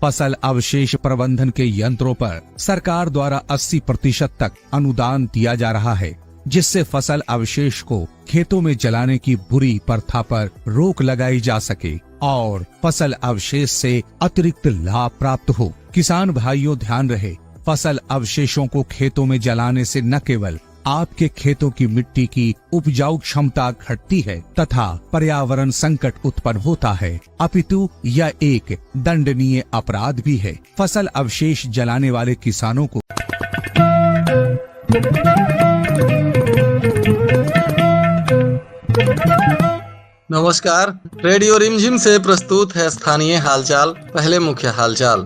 फसल अवशेष प्रबंधन के यंत्रों पर सरकार द्वारा 80% तक अनुदान दिया जा रहा है, जिससे फसल अवशेष को खेतों में जलाने की बुरी प्रथा पर रोक लगाई जा सके और फसल अवशेष से अतिरिक्त लाभ प्राप्त हो। किसान भाइयों, ध्यान रहे, फसल अवशेषों को खेतों में जलाने से न केवल आपके खेतों की मिट्टी की उपजाऊ क्षमता घटती है तथा पर्यावरण संकट उत्पन्न होता है, अपितु यह एक दंडनीय अपराध भी है। फसल अवशेष जलाने वाले किसानों को नमस्कार। रेडियो रिमझिम से प्रस्तुत है स्थानीय हालचाल। पहले मुख्य हालचाल।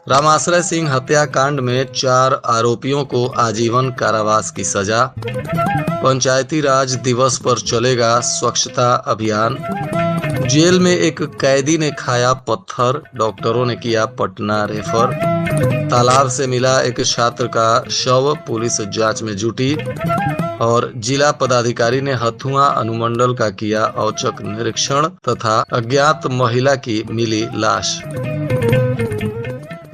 रामाश्रय सिंह हत्याकांड में 4 आरोपियों को आजीवन कारावास की सजा। पंचायती राज दिवस पर चलेगा स्वच्छता अभियान। जेल में एक कैदी ने खाया पत्थर, डॉक्टरों ने किया पटना रेफर। तालाब से मिला एक छात्र का शव, पुलिस जांच में जुटी। और जिला पदाधिकारी ने हथुआ अनुमंडल का किया औचक निरीक्षण तथा अज्ञात महिला की मिली लाश।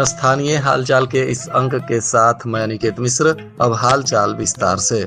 स्थानीय हालचाल के इस अंक के साथ मैं अनिकेत मिश्र। अब हालचाल विस्तार से।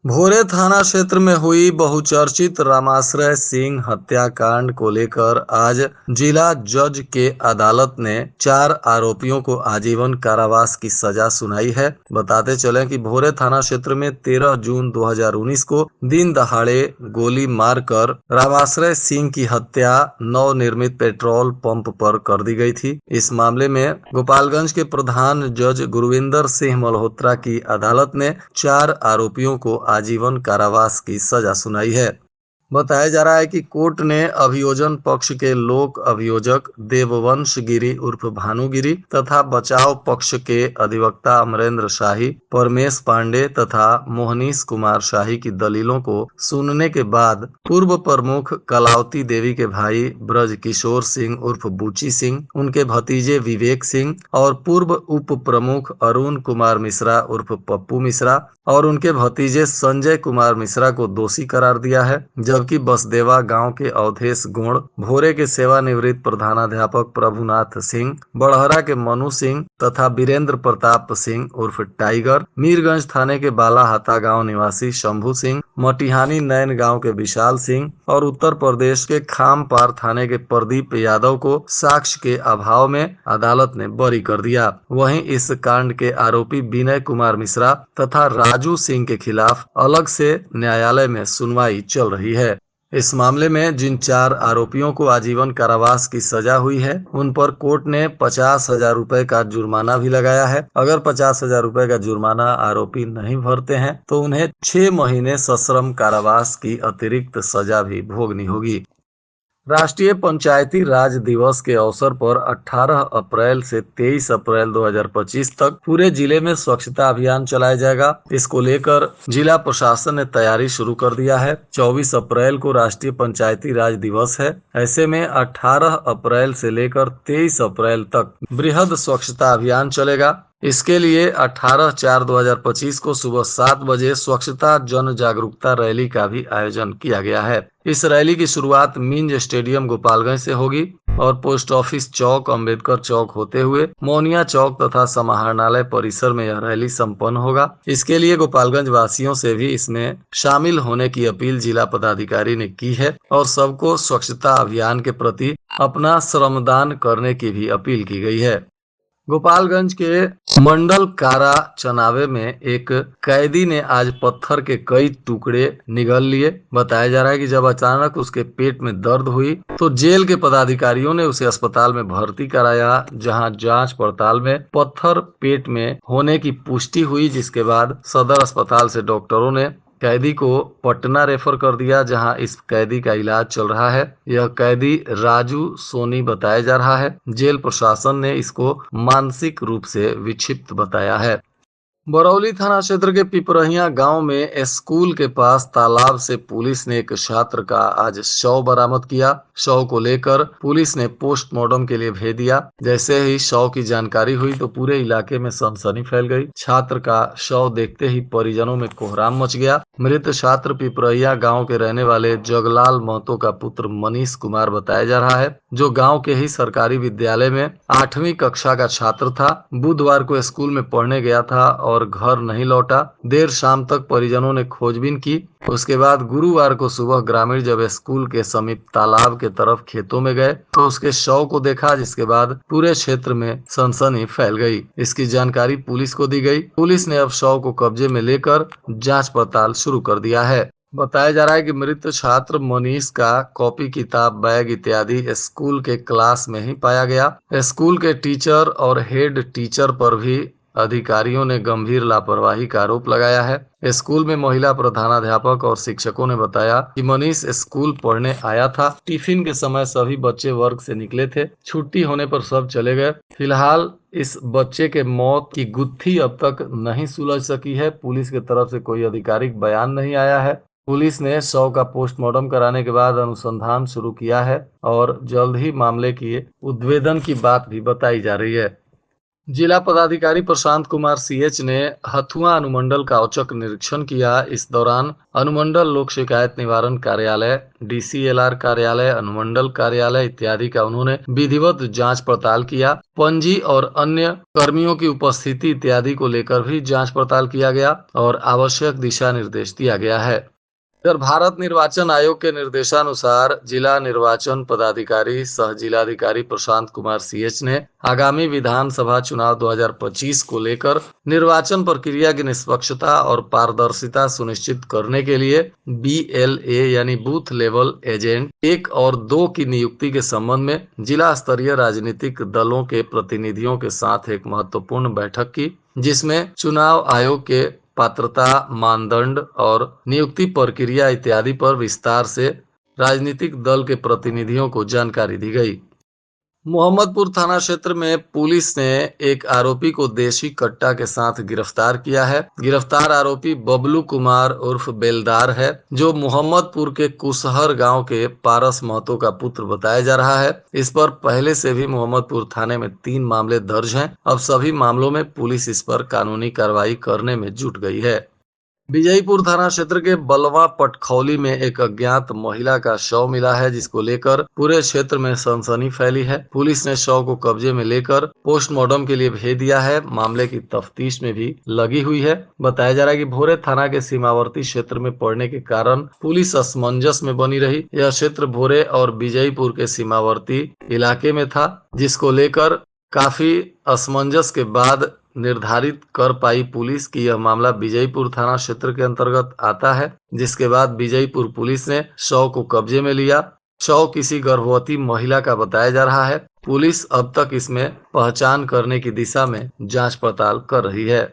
भोरे थाना क्षेत्र में हुई बहुचर्चित रामाश्रय सिंह हत्याकांड को लेकर आज जिला जज के अदालत ने 4 आरोपियों को आजीवन कारावास की सजा सुनाई है। बताते चले कि भोरे थाना क्षेत्र में 13 जून 2019 को दिन दहाड़े गोली मारकर रामाश्रय सिंह की हत्या नवनिर्मित पेट्रोल पंप पर कर दी गई थी। इस मामले में गोपालगंज के प्रधान जज गुरविंदर सिंह मल्होत्रा की अदालत ने 4 आरोपियों को आजीवन कारावास की सजा सुनाई है। बताया जा रहा है कि कोर्ट ने अभियोजन पक्ष के लोक अभियोजक देववंश गिरी उर्फ भानुगिरी तथा बचाव पक्ष के अधिवक्ता अमरेंद्र शाही, परमेश पांडे तथा मोहनीश कुमार शाही की दलीलों को सुनने के बाद पूर्व प्रमुख कलावती देवी के भाई ब्रज किशोर सिंह उर्फ बुची सिंह, उनके भतीजे विवेक सिंह और पूर्व उप प्रमुख अरुण कुमार मिश्रा उर्फ पप्पू मिश्रा और उनके भतीजे संजय कुमार मिश्रा को दोषी करार दिया है, जबकि बसदेवा गांव के अवधेश गोड़, भोरे के सेवानिवृत्त प्रधानाध्यापक प्रभुनाथ सिंह, बड़हरा के मनु सिंह तथा वीरेंद्र प्रताप सिंह उर्फ टाइगर, मीरगंज थाने के बालाहाता गांव निवासी शंभू सिंह, मटिहानी नैन गांव के विशाल सिंह और उत्तर प्रदेश के खामपार थाने के प्रदीप यादव को साक्ष्य के अभाव में अदालत ने बरी कर दिया। वहीं इस कांड के आरोपी विनय कुमार मिश्रा तथा राजू सिंह के खिलाफ अलग से न्यायालय में सुनवाई चल रही है। इस मामले में जिन 4 आरोपियों को आजीवन कारावास की सजा हुई है, उन पर कोर्ट ने 50,000 रुपए का जुर्माना भी लगाया है। अगर 50,000 रुपए का जुर्माना आरोपी नहीं भरते हैं तो उन्हें 6 महीने सश्रम कारावास की अतिरिक्त सजा भी भोगनी होगी। राष्ट्रीय पंचायती राज दिवस के अवसर पर 18 अप्रैल से 23 अप्रैल 2025 तक पूरे जिले में स्वच्छता अभियान चलाया जाएगा। इसको लेकर जिला प्रशासन ने तैयारी शुरू कर दिया है। 24 अप्रैल को राष्ट्रीय पंचायती राज दिवस है। ऐसे में 18 अप्रैल से लेकर 23 अप्रैल तक बृहद स्वच्छता अभियान चलेगा। इसके लिए 18/4/2025 को सुबह 7 बजे स्वच्छता जन जागरूकता रैली का भी आयोजन किया गया है। इस रैली की शुरुआत मिंज स्टेडियम गोपालगंज से होगी और पोस्ट ऑफिस चौक, अंबेडकर चौक होते हुए मोनिया चौक तथा समाहरणालय परिसर में यह रैली संपन्न होगा। इसके लिए गोपालगंज वासियों से भी इसमें शामिल होने की अपील जिला पदाधिकारी ने की है और सबको स्वच्छता अभियान के प्रति अपना श्रमदान करने की भी अपील की गई है। गोपालगंज के मंडल कारा चनावे में एक कैदी ने आज पत्थर के कई टुकड़े निगल लिए। बताया जा रहा है कि जब अचानक उसके पेट में दर्द हुई तो जेल के पदाधिकारियों ने उसे अस्पताल में भर्ती कराया, जहां जांच पड़ताल में पत्थर पेट में होने की पुष्टि हुई, जिसके बाद सदर अस्पताल से डॉक्टरों ने कैदी को पटना रेफर कर दिया, जहां इस कैदी का इलाज चल रहा है। यह कैदी राजू सोनी बताया जा रहा है। जेल प्रशासन ने इसको मानसिक रूप से विक्षिप्त बताया है। बरौली थाना क्षेत्र के पिपरहिया गांव में स्कूल के पास तालाब से पुलिस ने एक छात्र का आज शव बरामद किया। शव को लेकर पुलिस ने पोस्टमार्टम के लिए भेज दिया। जैसे ही शव की जानकारी हुई तो पूरे इलाके में सनसनी फैल गई। छात्र का शव देखते ही परिजनों में कोहराम मच गया। मृत छात्र पिपरहिया गांव के रहने वाले जगलाल महतो का पुत्र मनीष कुमार बताया जा रहा है, जो गांव के ही सरकारी विद्यालय में 8वीं कक्षा का छात्र था। बुधवार को स्कूल में पढ़ने गया था और घर नहीं लौटा। देर शाम तक परिजनों ने खोजबीन की। उसके बाद गुरुवार को सुबह ग्रामीण जब स्कूल के समीप तालाब के तरफ खेतों में गए तो उसके शव को देखा, जिसके बाद पूरे क्षेत्र में सनसनी फैल गई। इसकी जानकारी पुलिस को दी गई। पुलिस ने अब शव को कब्जे में लेकर जांच पड़ताल शुरू कर दिया है। बताया जा रहा है कि मृत छात्र मनीष का कॉपी किताब बैग इत्यादि स्कूल के क्लास में ही पाया गया। स्कूल के टीचर और हेड टीचर पर भी अधिकारियों ने गंभीर लापरवाही का आरोप लगाया है। स्कूल में महिला प्रधानाध्यापक और शिक्षकों ने बताया कि मनीष स्कूल पढ़ने आया था। टिफिन के समय सभी बच्चे वर्ग से निकले थे। छुट्टी होने पर सब चले गए। फिलहाल इस बच्चे के मौत की गुत्थी अब तक नहीं सुलझ सकी है। पुलिस की तरफ से कोई आधिकारिक बयान नहीं आया है। पुलिस ने शव का पोस्टमार्टम कराने के बाद अनुसंधान शुरू किया है और जल्द ही मामले की उद्भेदन की बात भी बताई जा रही है। जिला पदाधिकारी प्रशांत कुमार सीएच ने हथुआ अनुमंडल का औचक निरीक्षण किया। इस दौरान अनुमंडल लोक शिकायत निवारण कार्यालय, डीसीएलआर कार्यालय, अनुमंडल कार्यालय इत्यादि का उन्होंने विधिवत जांच पड़ताल किया। पंजी और अन्य कर्मियों की उपस्थिति इत्यादि को लेकर भी जांच पड़ताल किया गया और आवश्यक दिशा निर्देश दिया गया है। इधर भारत निर्वाचन आयोग के निर्देशानुसार जिला निर्वाचन पदाधिकारी सह जिलाधिकारी प्रशांत कुमार सीएच ने आगामी विधानसभा चुनाव 2025 को लेकर निर्वाचन प्रक्रिया की निष्पक्षता और पारदर्शिता सुनिश्चित करने के लिए BLA यानी बूथ लेवल एजेंट 1 और 2 की नियुक्ति के संबंध में जिला स्तरीय राजनीतिक दलों के प्रतिनिधियों के साथ एक महत्वपूर्ण बैठक की, जिसमें चुनाव आयोग के पात्रता मानदंड और नियुक्ति प्रक्रिया इत्यादि पर विस्तार से राजनीतिक दल के प्रतिनिधियों को जानकारी दी गई। मोहम्मदपुर थाना क्षेत्र में पुलिस ने एक आरोपी को देशी कट्टा के साथ गिरफ्तार किया है। गिरफ्तार आरोपी बबलू कुमार उर्फ बेलदार है, जो मोहम्मदपुर के कुशहर गांव के पारस महतो का पुत्र बताया जा रहा है। इस पर पहले से भी मोहम्मदपुर थाने में 3 मामले दर्ज हैं। अब सभी मामलों में पुलिस इस पर कानूनी कार्रवाई करने में जुट गई है। विजयपुर थाना क्षेत्र के बलवा पटखौली में एक अज्ञात महिला का शव मिला है, जिसको लेकर पूरे क्षेत्र में सनसनी फैली है। पुलिस ने शव को कब्जे में लेकर पोस्टमार्टम के लिए भेज दिया है। मामले की तफ्तीश में भी लगी हुई है। बताया जा रहा है कि भोरे थाना के सीमावर्ती क्षेत्र में पड़ने के कारण पुलिस असमंजस में बनी रही। यह क्षेत्र भोरे और विजयपुर के सीमावर्ती इलाके में था, जिसको लेकर काफी असमंजस के बाद निर्धारित कर पाई पुलिस की यह मामला विजयपुर थाना क्षेत्र के अंतर्गत आता है। जिसके बाद विजयपुर पुलिस ने शव को कब्जे में लिया। शव किसी गर्भवती महिला का बताया जा रहा है। पुलिस अब तक इसमें पहचान करने की दिशा में जांच पड़ताल कर रही है।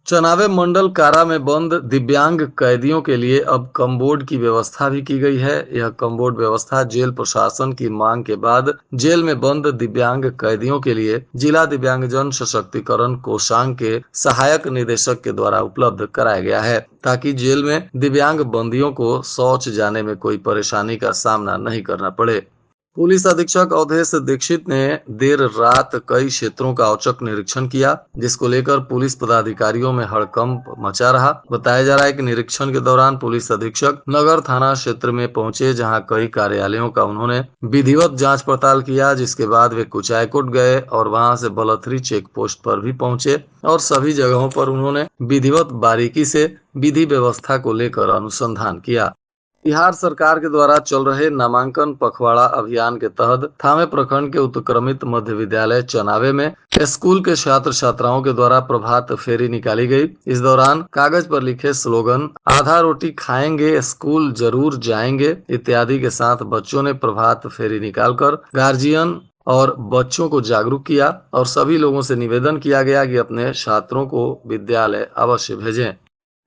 चनावे मंडल कारा में बंद दिव्यांग कैदियों के लिए अब कमबोर्ड की व्यवस्था भी की गई है। यह कमबोर्ड व्यवस्था जेल प्रशासन की मांग के बाद जेल में बंद दिव्यांग कैदियों के लिए जिला दिव्यांगजन सशक्तिकरण कोषांग के सहायक निदेशक के द्वारा उपलब्ध कराया गया है, ताकि जेल में दिव्यांग बंदियों को शौच जाने में कोई परेशानी का सामना नहीं करना पड़े। पुलिस अधीक्षक अवधेश दीक्षित ने देर रात कई क्षेत्रों का औचक निरीक्षण किया, जिसको लेकर पुलिस पदाधिकारियों में हड़कंप मचा रहा। बताया जा रहा है कि निरीक्षण के दौरान पुलिस अधीक्षक नगर थाना क्षेत्र में पहुंचे, जहां कई कार्यालयों का उन्होंने विधिवत जांच पड़ताल किया। जिसके बाद वे कुचायकोट गए और वहां से बलथरी चेक पोस्ट पर भी पहुंचे और सभी जगहों पर उन्होंने विधिवत बारीकी से विधि व्यवस्था को लेकर अनुसंधान किया। बिहार सरकार के द्वारा चल रहे नामांकन पखवाड़ा अभियान के तहत थावे प्रखंड के उत्क्रमित मध्य विद्यालय चनावे में स्कूल के छात्र छात्राओं के द्वारा प्रभात फेरी निकाली गई। इस दौरान कागज पर लिखे स्लोगन आधा रोटी खाएंगे स्कूल जरूर जाएंगे इत्यादि के साथ बच्चों ने प्रभात फेरी निकालकर गार्जियन और बच्चों को जागरूक किया और सभी लोगों से निवेदन किया गया कि अपने छात्रों को विद्यालय अवश्य भेजें।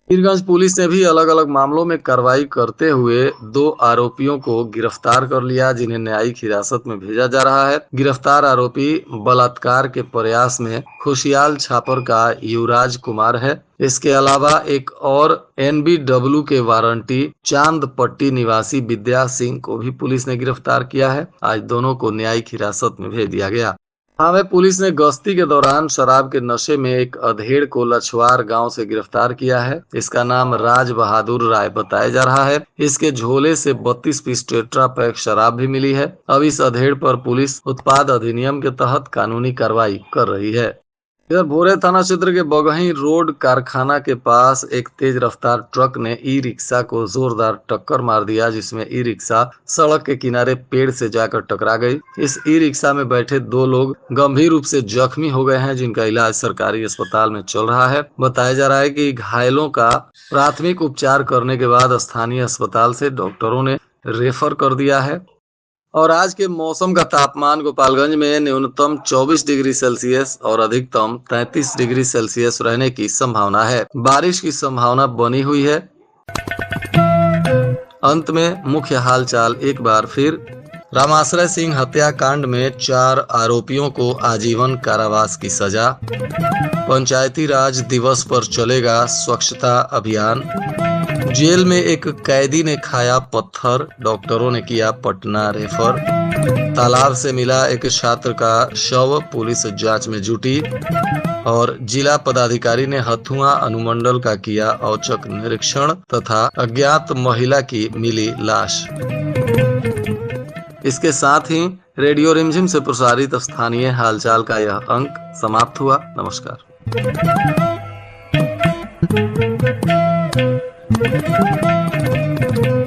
मीरगंज पुलिस ने भी अलग अलग मामलों में कार्रवाई करते हुए 2 आरोपियों को गिरफ्तार कर लिया, जिन्हें न्यायिक हिरासत में भेजा जा रहा है। गिरफ्तार आरोपी बलात्कार के प्रयास में खुशियाल छापर का युवराज कुमार है। इसके अलावा एक और NBW के वारंटी चांदपट्टी निवासी विद्या सिंह को भी पुलिस ने गिरफ्तार किया है। आज दोनों को न्यायिक हिरासत में भेज दिया गया। थावे पुलिस ने गश्ती के दौरान शराब के नशे में एक अधेड़ को लछवार गांव से गिरफ्तार किया है। इसका नाम राज बहादुर राय बताया जा रहा है। इसके झोले से 32 पीस टेट्रा पैक शराब भी मिली है। अब इस अधेड़ पर पुलिस उत्पाद अधिनियम के तहत कानूनी कार्रवाई कर रही है। इधर भोरे थाना क्षेत्र के बगही रोड कारखाना के पास एक तेज रफ्तार ट्रक ने ई रिक्शा को जोरदार टक्कर मार दिया, जिसमें ई रिक्शा सड़क के किनारे पेड़ से जाकर टकरा गई। इस ई रिक्शा में बैठे 2 लोग गंभीर रूप से जख्मी हो गए हैं, जिनका इलाज सरकारी अस्पताल में चल रहा है। बताया जा रहा है कि घायलों का प्राथमिक उपचार करने के बाद स्थानीय अस्पताल से डॉक्टरों ने रेफर कर दिया है। और आज के मौसम का तापमान गोपालगंज में न्यूनतम 24 डिग्री सेल्सियस और अधिकतम 33 डिग्री सेल्सियस रहने की संभावना है। बारिश की संभावना बनी हुई है। अंत में मुख्य हालचाल एक बार फिर। रामाश्रय सिंह हत्याकांड में 4 आरोपियों को आजीवन कारावास की सजा। पंचायती राज दिवस पर चलेगा स्वच्छता अभियान। जेल में एक कैदी ने खाया पत्थर, डॉक्टरों ने किया पटना रेफर। तालाब से मिला एक छात्र का शव, पुलिस जांच में जुटी। और जिला पदाधिकारी ने हथुआ अनुमंडल का किया औचक निरीक्षण तथा अज्ञात महिला की मिली लाश। इसके साथ ही रेडियो रिमझिम से प्रसारित स्थानीय हालचाल का यह अंक समाप्त हुआ। नमस्कार। Thank you.